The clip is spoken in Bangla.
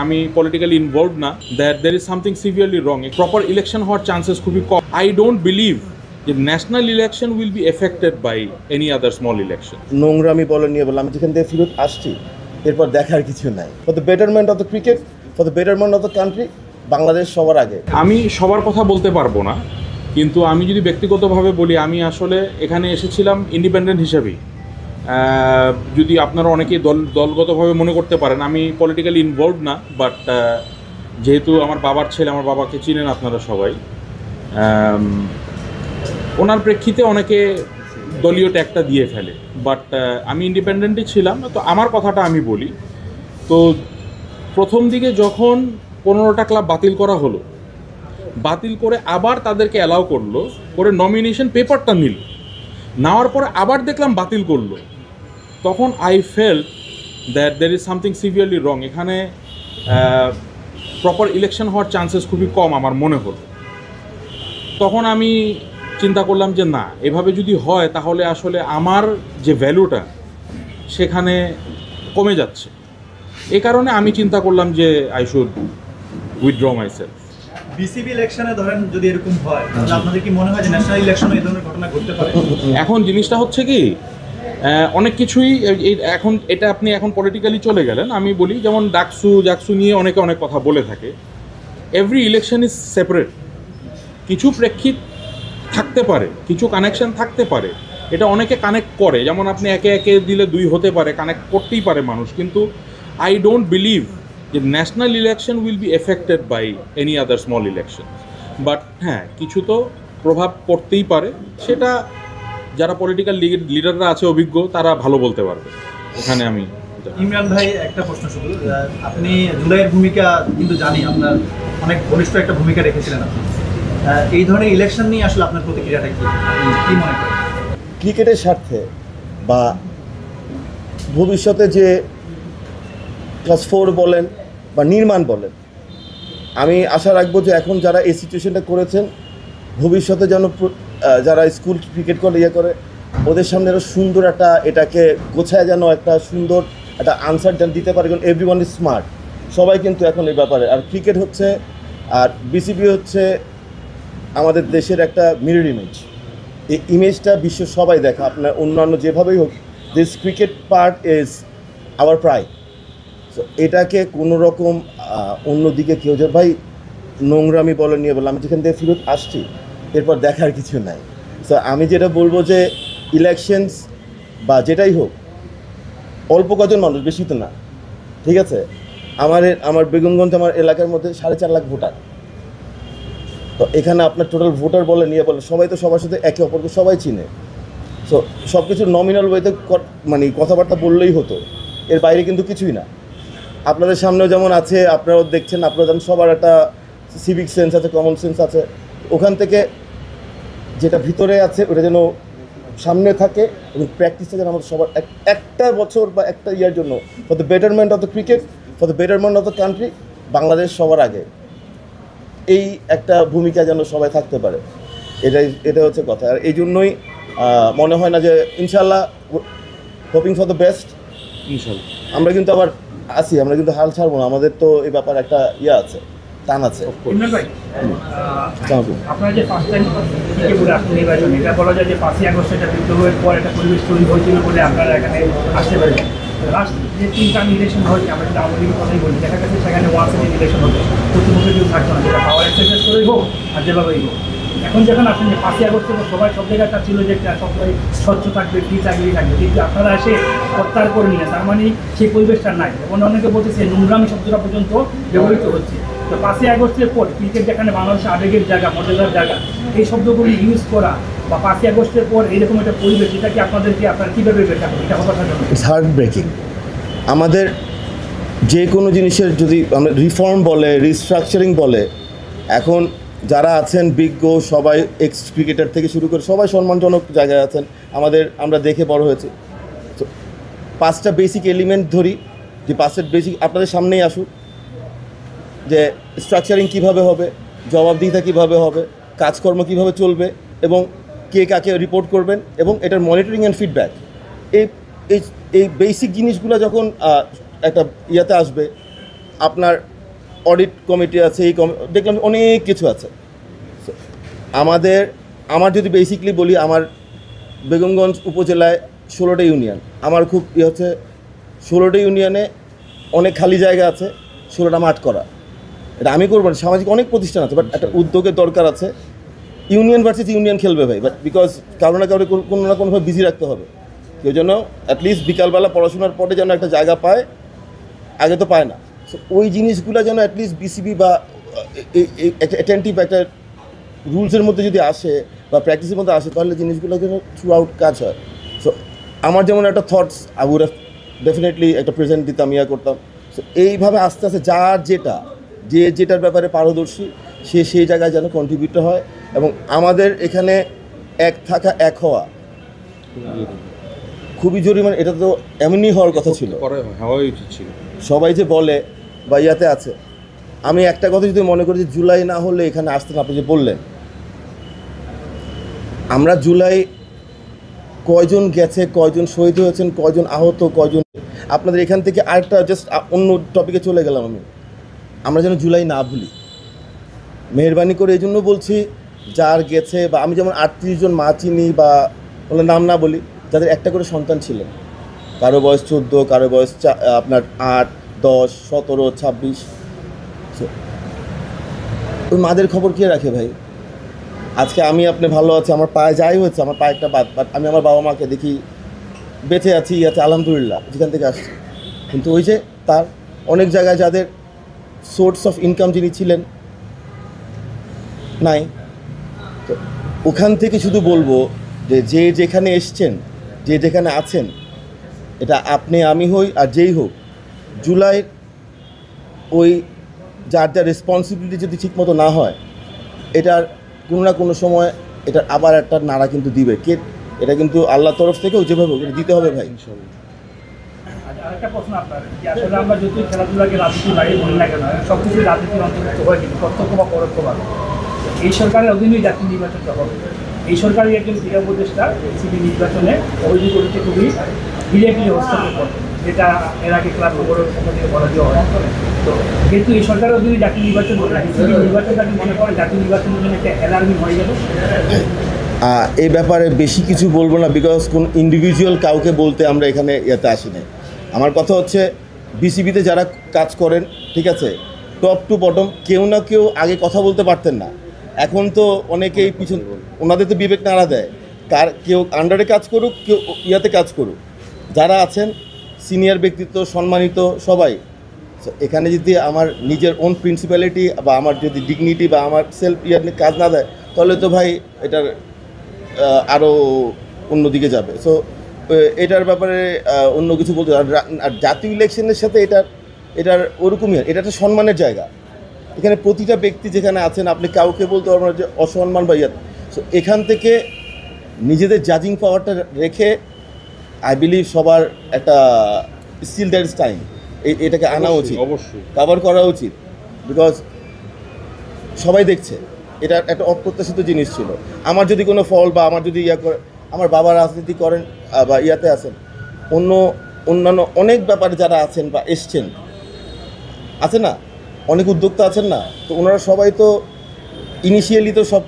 আমি পলিটিক্যালি ইনভলভ না, that there is something severely wrong. Proper election হওয়ার চান্সেস খুবই কম। আই ডোন্ট বিলিভ যে national election will be affected by any other small election. নোংরামি বলে নিয়ে বললাম, আমি যেখান থেকে ফেরত আসছি এরপর দেখার কিছু নাই। For the betterment of the cricket, for the betterment of the country, Bangladesh সবার আগে। আমি সবার কথা বলতে পারবো না, কিন্তু আমি যদি ব্যক্তিগতভাবে বলি, আমি আসলে এখানে এসেছিলাম ইন্ডিপেন্ডেন্ট হিসেবেই। যদি আপনারা অনেকেই দলগতভাবে মনে করতে পারেন আমি পলিটিক্যালি ইনভলভ না, বাট যেহেতু আমার বাবার ছেলে, আমার বাবাকে চিনেন আপনারা সবাই, ওনার প্রেক্ষিতে অনেকে দলীয় ট্যাগটা দিয়ে ফেলে, বাট আমি ইন্ডিপেন্ডেন্টই ছিলাম। তো আমার কথাটা আমি বলি, তো প্রথম দিকে যখন 15টা ক্লাব বাতিল করা হলো, বাতিল করে আবার তাদেরকে অ্যালাউ করলো, করে নমিনেশন পেপারটা নিল, নেওয়ার পরে আবার দেখলাম বাতিল করলো, তখন I felt that there is something severely wrong. এখানে প্রপার ইলেকশন হওয়ার চান্সেস খুবই কম আমার মনে হলো। তখন আমি চিন্তা করলাম যে না, এভাবে যদি হয় তাহলে আসলে আমার যে ভ্যালুটা সেখানে কমে যাচ্ছে। এই কারণে আমি চিন্তা করলাম যে I should withdraw myself. BCB ইলেকশনে ধরেন যদি এরকম হয়, তাহলে আপনাদের কি মনে হয় যে ন্যাশনাল ইলেকশনে এই ধরনের ঘটনা ঘটতে পারে? এখন জিনিসটা হচ্ছে কি, অনেক কিছুই এখন এটা আপনি এখন পলিটিক্যালি চলে গেলেন। আমি বলি যেমন জাকসু নিয়ে অনেকে অনেক কথা বলে থাকে। Every election is separate. কিছু প্রেক্ষিত থাকতে পারে, কিছু কানেকশন থাকতে পারে, এটা অনেকে কানেক্ট করে। যেমন আপনি একে একে দিলে 2 হতে পারে, কানেক্ট করতেই পারে মানুষ, কিন্তু আই ডোন্ট বিলিভ যে national election will be affected by any other small election. But হ্যাঁ, কিছু তো প্রভাব পড়তেই পারে, সেটা যারা পলিটিক্যাল লিডাররা আছে অভিজ্ঞ, তারা ভালো বলতে পারবে। এখানে আমি ইমরান ভাই, একটা প্রশ্ন শুধু, আপনি জুলাইয়ের ভূমিকা কিন্তু জানি, আপনার অনেক ঘনিষ্ঠ একটা ভূমিকা রেখেছিলেন আপনি। এই ধরনের ইলেকশন নিয়ে আসলে আপনার প্রতিক্রিয়াটা কি মনে করেন? ক্রিকেটের স্বার্থে বা ভবিষ্যতে যে ক্লাস 4 বলেন বা নির্মাণ বলেন, আমি আশা রাখবো যে এখন যারা এই সিচুয়েশনটা করেছেন, ভবিষ্যতে যেন যারা স্কুল ক্রিকেট করে করে ওদের সামনে আরও সুন্দর একটা এটাকে গোছায়, যেন একটা সুন্দর একটা আনসার যেন দিতে পারে। কারণ এভরিওয়ান ইজ স্মার্ট, সবাই কিন্তু এখন এই ব্যাপারে। আর ক্রিকেট হচ্ছে, আর বিসিবি হচ্ছে আমাদের দেশের একটা মিরর ইমেজ। এই ইমেজটা বিশ্ব সবাই দেখে, আপনার অন্যান্য যেভাবেই হোক, this cricket part is our pride. So এটাকে কোনো রকম অন্যদিকে কেউ যে ভাই নোংরামি বলে নিয়ে বললাম, আমি যেখান থেকে ফেরত আসছি এরপর দেখার কিছু নাই। সো আমি যেটা বলবো যে ইলেকশনস বা যেটাই হোক, অল্প কজন মানুষ, বেশি তো না, ঠিক আছে? আমার বেগমগঞ্জ, আমার এলাকার মধ্যে 4.5 লাখ ভোটার। তো এখানে আপনার টোটাল ভোটার বলে নিয়ে বলে সবাই তো সবার সাথে একে অপরকে সবাই চিনে। সো সব কিছু নমিনাল ওয়েতে মানে কথাবার্তা বললেই হতো, এর বাইরে কিন্তু কিছুই না। আপনাদের সামনেও যেমন আছে, আপনারাও দেখছেন, আপনারা যেমন সবার একটা সিভিক সেন্স আছে, কমন সেন্স আছে। ওখান থেকে যেটা ভিতরে আছে ওটা যেন সামনে থাকে, এবং প্র্যাকটিসটা যেন আমাদের সবার একটা বছর বা একটা ইয়ার জন্য, for the betterment of the cricket, for the betterment of the country, Bangladesh সবার আগে, এই একটা ভূমিকা যেন সবাই থাকতে পারে। এটা হচ্ছে কথা। আর এই জন্যই মনে হয় না যে, ইনশাল্লাহ, হোপিং ফর দ্য বেস্ট, ইনশাল্লাহ আমরা কিন্তু আবার আসি, আমরা কিন্তু হাল ছাড়বো না। আমাদের তো এই ব্যাপারে একটা ইয়ে আছে, টান আছে। আপনার যে ফার্স্ট টাইম বলে আসলে নির্বাচন, এটা বলা যায় যে 5ই আগস্ট এটা বিদ্রোহের পর একটা পরিবেশ তৈরি হয়েছিল বলে আপনারা এখানে আসতে পারেন। লাস্ট যে 3টা ইলেকশন হয়েছে, আমরা যদি আওয়ামী লীগের কথাই বলি, দেখা গেছে সেখানে 1 সেকেন্ড ইলেকশন হতো, প্রতিপক্ষের কেউ থাকতো না, যেটা পাওয়ার এক্সারসাইজ করেই হোক আর যেভাবেই হোক। এখন যখন আসেন যে 5ই আগস্ট সবাই সব জায়গায় ছিল যে সবাই স্বচ্ছ থাকবে, ফ্রি চাকরি থাকবে, কিন্তু আপনারা এসে প্রত্যাহার করে নিলেন। তার মানে সেই পরিবেশটা নাই। এবং অনেকে বলতেছে নোংরামি শব্দটা পর্যন্ত ব্যবহৃত হচ্ছে। তো 5ই আগস্টের পর ক্রিকেট যেখানে বাংলাদেশের আবেগের জায়গা, মর্যাদার জায়গা, এই শব্দগুলি ইউজ করা বা 5ই আগস্টের পর এইরকম একটা পরিবেশ, এটা কি আপনারা কীভাবে এটা হতাশার জন্য? It's heart breaking. আমাদের যে কোনো জিনিসের যদি আমরা রিফর্ম বলে, রিস্ট্রাকচারিং বলে, এখন যারা আছেন বিজ্ঞ সবাই, এক্স ক্রিকেটার থেকে শুরু করে সবাই সম্মানজনক জায়গায় আছেন। আমরা দেখে বড় হয়েছি। তো 5টা বেসিক এলিমেন্ট ধরি, যে 5টা বেসিক আপনাদের সামনেই আসুক, যে স্ট্রাকচারিং কীভাবে হবে, জবাবদিহিতা কীভাবে হবে, কাজকর্ম কীভাবে চলবে, এবং কে কাকে রিপোর্ট করবেন, এবং এটার মনিটরিং অ্যান্ড ফিডব্যাক। এই বেসিক জিনিসগুলো যখন একটা ইয়াতে আসবে, আপনার অডিট কমিটি আছে, দেখলাম অনেক কিছু আছে। So, আমার যদি বেসিকলি বলি, আমার বেগমগঞ্জ উপজেলায় 16টা ইউনিয়ন। আমার খুব হচ্ছে 16টা ইউনিয়নে অনেক খালি জায়গা আছে, 16টা মাঠ করা। এটা আমি করবো না, সামাজিক অনেক প্রতিষ্ঠান আছে, বাট একটা উদ্যোগের দরকার আছে। ইউনিয়ন ভার্সেস ইউনিয়ন খেলবে ভাই, বাট বিকজ কারো না কারো কোনো না কোনোভাবে বিজি রাখতে হবে। কেউ যেন অ্যাটলিস্ট বিকালবেলা পড়াশোনার পরে যেন একটা জায়গা পায়, আগে তো পায় না। সো ওই জিনিসগুলো যেন অ্যাটলিস্ট বিসিবি বা একটা অ্যাটেন্টিভ একটা রুলসের মধ্যে যদি আসে বা প্র্যাকটিসের মধ্যে আসে, তাহলে জিনিসগুলো যেন থ্রু আউট কাজ হয়। সো আমার যেমন একটা thoughts, I would have definitely একটা প্রেজেন্ট দিতাম, করতাম। সো এইভাবে আস্তে আস্তে যার যেটার ব্যাপারে পারদর্শী, সেই জায়গায় যেন কন্ট্রিবিউট হয়। এবং আমাদের এখানে এক থাকা, এক হওয়া খুবই জরুরি। মানে এটা তো এমনই হওয়ার কথা ছিল, হওয়াই উচিত ছিল। সবাই যে বলে বা ইয়াতে আছে, আমি একটা কথা যদি মনে করি যে জুলাই না হলে এখানে আসতেন। আপনি যে বললেন, আমরা জুলাই কয়জন গেছে, কয়জন শহীদ হয়েছেন, কয়জন আহত, কয়জন, আপনাদের এখান থেকে আরেকটা জাস্ট অন্য টপিকে চলে গেলাম আমরা যেন জুলাই না ভুলি, মেহরবানি করে। এই জন্য বলছি, যার গেছে, বা আমি যেমন 38 জন মা চিনি, বা ওনার নাম না বলি, যাদের একটা করে সন্তান ছিলেন, কারো বয়স 14, কারো বয়স আপনার 8, 10, 17, 26। ওই মাদের খবর কে রাখে ভাই? আজকে আমি আপনি ভালো আছে, আমার পায়ে যাই হয়েছে, আমার পায়ে একটা বাদ, বাট আমি আমার বাবা মাকে দেখি বেঁচে আছি, আলহামদুলিল্লাহ, যেখান থেকে আসছি। কিন্তু ওই যে তার অনেক জায়গায় যাদের সোর্স অফ ইনকাম যিনি ছিলেন নাই, তো ওখান থেকে শুধু বলবো যে যেখানে এসছেন, যে যেখানে আছেন, এটা আপনি আমি হই আর যেই হোক, জুলাই ওই যার রেসপন্সিবিলিটি যদি ঠিকমতো না হয়, এটার কোনো না কোনো সময় এটার আবার একটা নাড়া কিন্তু দিবে কে। এটা কিন্তু আল্লাহর তরফ থেকেও যেভাবে দিতে হবে ভাই। আরেকটা প্রশ্ন আপনার, যে আসলে আমরা যতই খেলাধুলাকে রাজনীতির বাইরে বলি না কেন, সব কিছুই রাজনীতির অন্তর্ভুক্ত হয়, কিন্তু প্রত্যক্ষ বা পরোক্ষভাবে। এই সরকারের অধীনেই জাতীয় নির্বাচনটা হবে। এই সরকারের একজন ক্রীড়া উপদেষ্টা সিটি নির্বাচনে অভিযোগ করেছে খুবই ডিরেক্টলি হস্তক্ষেপ করতেন, যেটা এর আগে ক্লাব খবরের পক্ষ থেকে বলা দেওয়া হয়। তো যেহেতু এই সরকারের অধীনে জাতীয় নির্বাচন হবে, সিটি নির্বাচনটা কি মনে করেন জাতীয় নির্বাচনের জন্য একটা অ্যালার্মিং হয়ে যাবে? এই ব্যাপারে বেশি কিছু বলবো না, বিকজ কোন ইন্ডিভিজুয়াল কাউকে বলতে আমরা এখানে ইয়েতে আসিনি। আমার কথা হচ্ছে, বিসিবিতে যারা কাজ করেন, ঠিক আছে, টপ টু বটম, কেউ না কেউ আগে কথা বলতে পারতেন না, এখন তো অনেকেই পিছন, ওনাদের তো বিবেক নাড়া দেয়। কেউ আন্ডারে কাজ করুক, কেউ ইয়াতে কাজ করুক, যারা আছেন সিনিয়র ব্যক্তিত্ব, সম্মানিত সবাই। এখানে যদি আমার নিজের ওন প্রিন্সিপালিটি বা আমার যদি ডিগনিটি বা আমার সেলফ ইয়ার কাজ না দেয়, তাহলে তো ভাই এটার আরও অন্যদিকে যাবে। সো এটার ব্যাপারে অন্য কিছু বলতে, আর জাতীয় ইলেকশনের সাথে এটার ওরকমই, এটা একটা সম্মানের জায়গা। এখানে প্রতিটা ব্যক্তি যেখানে আছেন, আপনি কাউকে বলতে পারবেন না যে অসম্মান বা ইয়াত। সো এখান থেকে নিজেদের জাজিং পাওয়ারটা রেখে, আই বিলিভ সবার একটা স্টিল দ্যাট ইজ টাইম, এটাকে আনা উচিত, অবশ্যই কভার করা উচিত, বিকজ সবাই দেখছে। এটা একটা অপ্রত্যাশিত জিনিস ছিল। আমার যদি কোনো ফল বা আমার যদি করে, আমার বাবা রাজনীতি করেন বা ইয়াতে আছেন, অন্যান্য অনেক ব্যাপারে যারা আছেন বা এসছেন, আছে না, অনেক উদ্যোক্তা আছেন না, তো ওনারা সবাই তো ইনিশিয়ালি তো সব